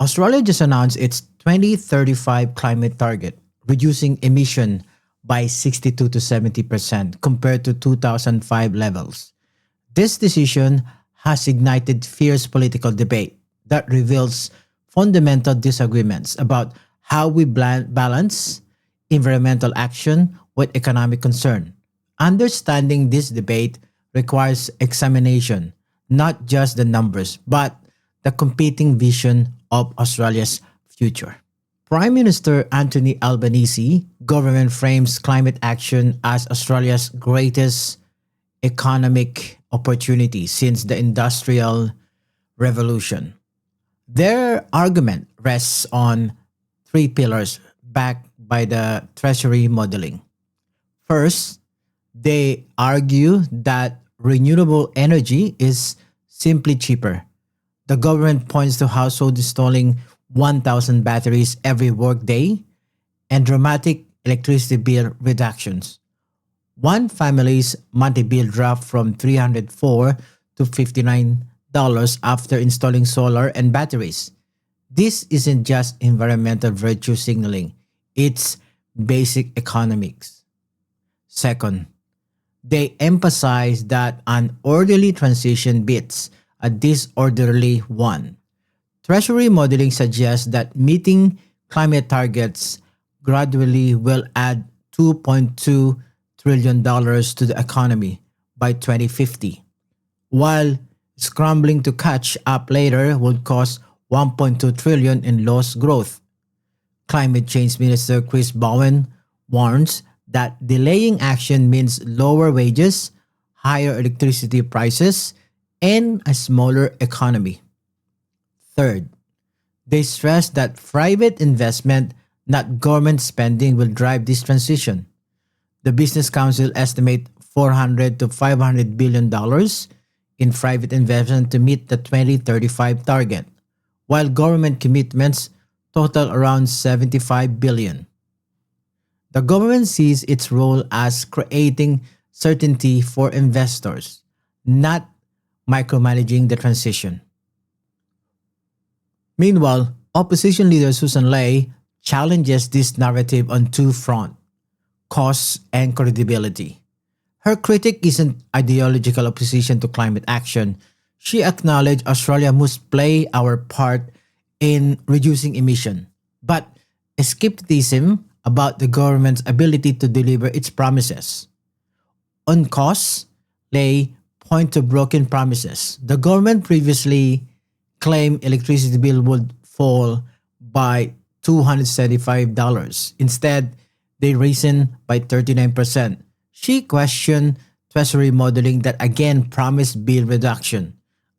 Australia just announced its 2035 climate target, reducing emission by 62 to 70% compared to 2005 levels. This decision has ignited fierce political debate that reveals fundamental disagreements about how we balance environmental action with economic concern. Understanding this debate requires examination, not just the numbers, but the competing vision of Australia's future. Prime Minister Anthony Albanese government frames climate action as Australia's greatest economic opportunity since the Industrial Revolution. Their argument rests on three pillars backed by the Treasury modeling. First, they argue that renewable energy is simply cheaper. The government points to households installing 1,000 batteries every workday and dramatic electricity bill reductions. One family's monthly bill dropped from 304 to $59 after installing solar and batteries. This isn't just environmental virtue signaling, it's basic economics. Second, they emphasize that an orderly transition beats a disorderly one. Treasury modeling suggests that meeting climate targets gradually will add $2.2 trillion to the economy by 2050, while scrambling to catch up later would cost 1.2 trillion in lost growth. Climate Change Minister Chris Bowen warns that delaying action means lower wages, higher electricity prices, and a smaller economy. Third, they stress that private investment, not government spending, will drive this transition. The Business Council estimate 400 to 500 billion dollars in private investment to meet the 2035 target, while government commitments total around 75 billion. The government sees its role as creating certainty for investors, not micromanaging the transition. Meanwhile, opposition leader Susan Ley challenges this narrative on two fronts: costs and credibility. Her critique isn't ideological opposition to climate action. She acknowledged Australia must play our part in reducing emission, but skepticism about the government's ability to deliver its promises. On costs, Lay point to broken promises. The government previously claimed electricity bill would fall by $275. Instead, they risen by 39%. She questioned Treasury modeling that again promised bill reduction,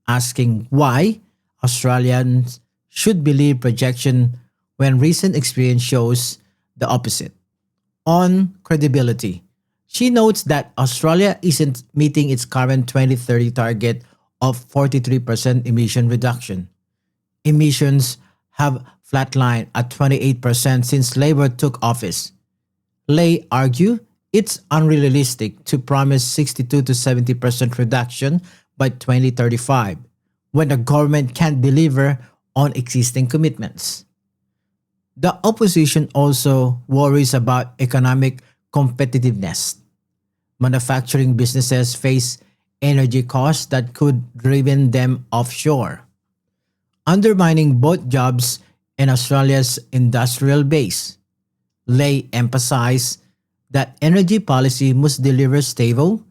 asking why Australians should believe projection when recent experience shows the opposite. On credibility, she notes that Australia isn't meeting its current 2030 target of 43% emission reduction. Emissions have flatlined at 28% since Labor took office. Lay argue it's unrealistic to promise 62 to 70% reduction by 2035 when the government can't deliver on existing commitments. The opposition also worries about economic competitiveness. Manufacturing businesses face energy costs that could driven them offshore, undermining both jobs and Australia's industrial base. Lay emphasized that energy policy must deliver stable,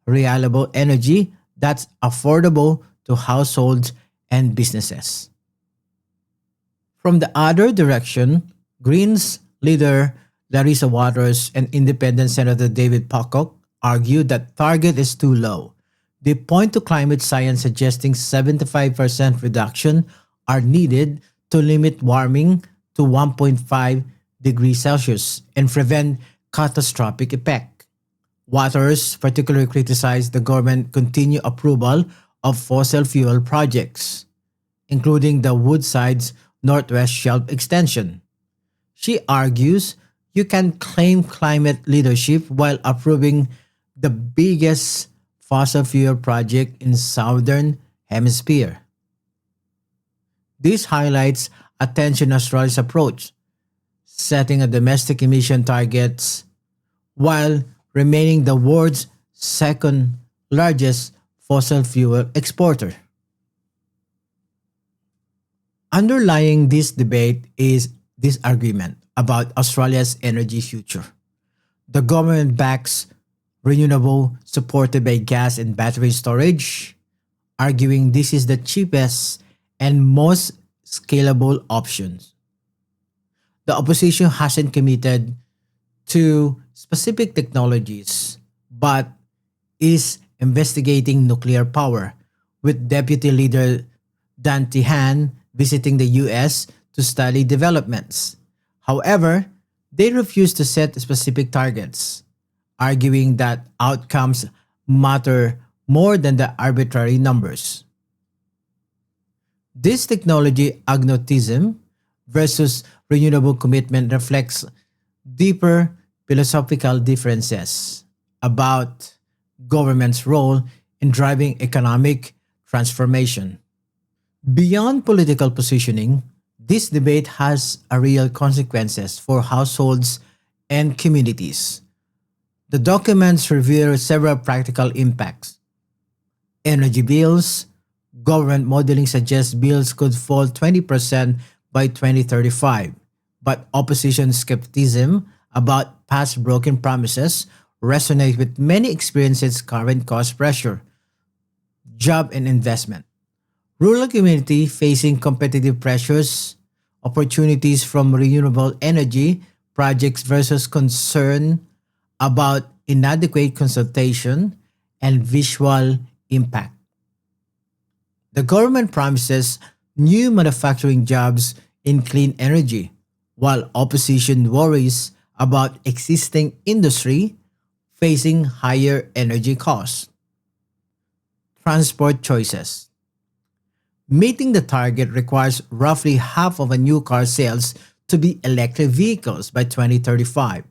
reliable energy that's affordable to households and businesses. From the other direction, Greens leader Larissa Waters and Independent Senator David Pocock argue that target is too low. They point to climate science suggesting 75% reduction are needed to limit warming to 1.5 degrees Celsius and prevent catastrophic effect. Waters particularly criticized the government continued approval of fossil fuel projects, including the Woodside's Northwest Shelf extension. She argues you can claim climate leadership while approving the biggest fossil fuel project in southern hemisphere. This highlights attention Australia's approach, setting a domestic emission targets while remaining the world's second largest fossil fuel exporter. Underlying this debate is disagreement about Australia's energy future. The government backs renewable supported by gas and battery storage, arguing this is the cheapest and most scalable options. The opposition hasn't committed to specific technologies, but is investigating nuclear power, with Deputy Leader Dan Tehan visiting the US to study developments. However, they refuse to set specific targets, arguing that outcomes matter more than the arbitrary numbers. This technology agnosticism versus renewable commitment reflects deeper philosophical differences about government's role in driving economic transformation. Beyond political positioning, this debate has a real consequences for households and communities. The documents reveal several practical impacts. Energy bills, government modeling suggests bills could fall 20% by 2035, but opposition skepticism about past broken promises resonate with many experiences current cost pressure, job and investment. Rural community facing competitive pressures, opportunities from renewable energy projects versus concern about inadequate consultation and visual impact. The government promises new manufacturing jobs in clean energy, while opposition worries about existing industry facing higher energy costs. Transport choices. Meeting the target requires roughly half of a new car sales to be electric vehicles by 2035.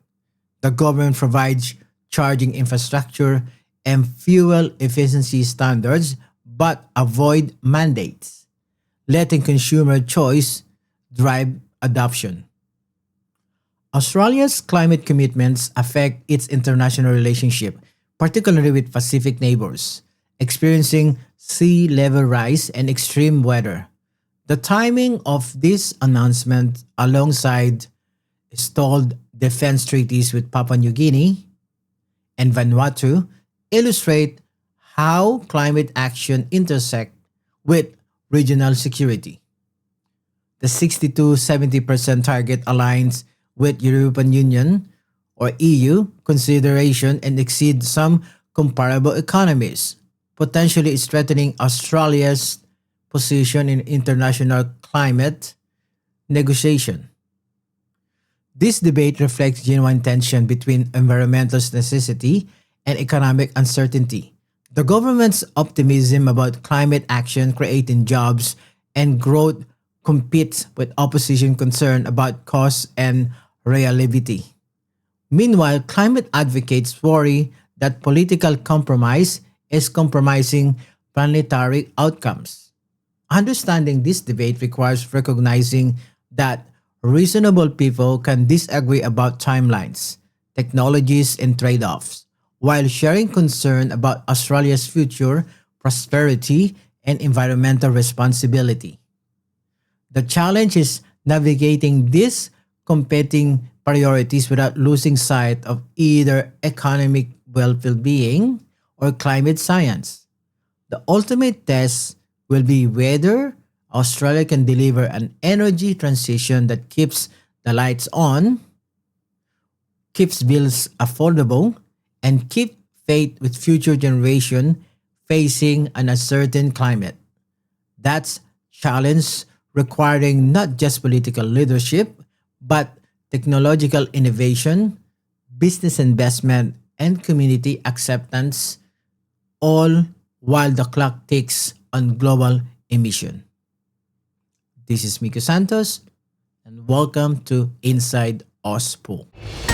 The government provides charging infrastructure and fuel efficiency standards but avoid mandates, letting consumer choice drive adoption. Australia's climate commitments affect its international relationship, particularly with Pacific neighbors, experiencing sea level rise and extreme weather. The timing of this announcement, alongside stalled defense treaties with Papua New Guinea and Vanuatu, illustrate how climate action intersect with regional security. The 60 to 70% target aligns with European Union or EU consideration and exceeds some comparable economies, potentially strengthening Australia's position in international climate negotiation. This debate reflects genuine tension between environmental necessity and economic uncertainty. The government's optimism about climate action creating jobs and growth competes with opposition concern about cost and reliability. Meanwhile, climate advocates worry that political compromise is compromising planetary outcomes. Understanding this debate requires recognizing that reasonable people can disagree about timelines, technologies, and trade offs, while sharing concern about Australia's future, prosperity, and environmental responsibility. The challenge is navigating these competing priorities without losing sight of either economic well-being or climate science. The ultimate test will be whether Australia can deliver an energy transition that keeps the lights on, keeps bills affordable, and keep faith with future generation facing an uncertain climate. That's challenge requiring not just political leadership, but technological innovation, business investment, and community acceptance, all while the clock ticks on global emission. This is Miko Santos, and welcome to Inside OSPO.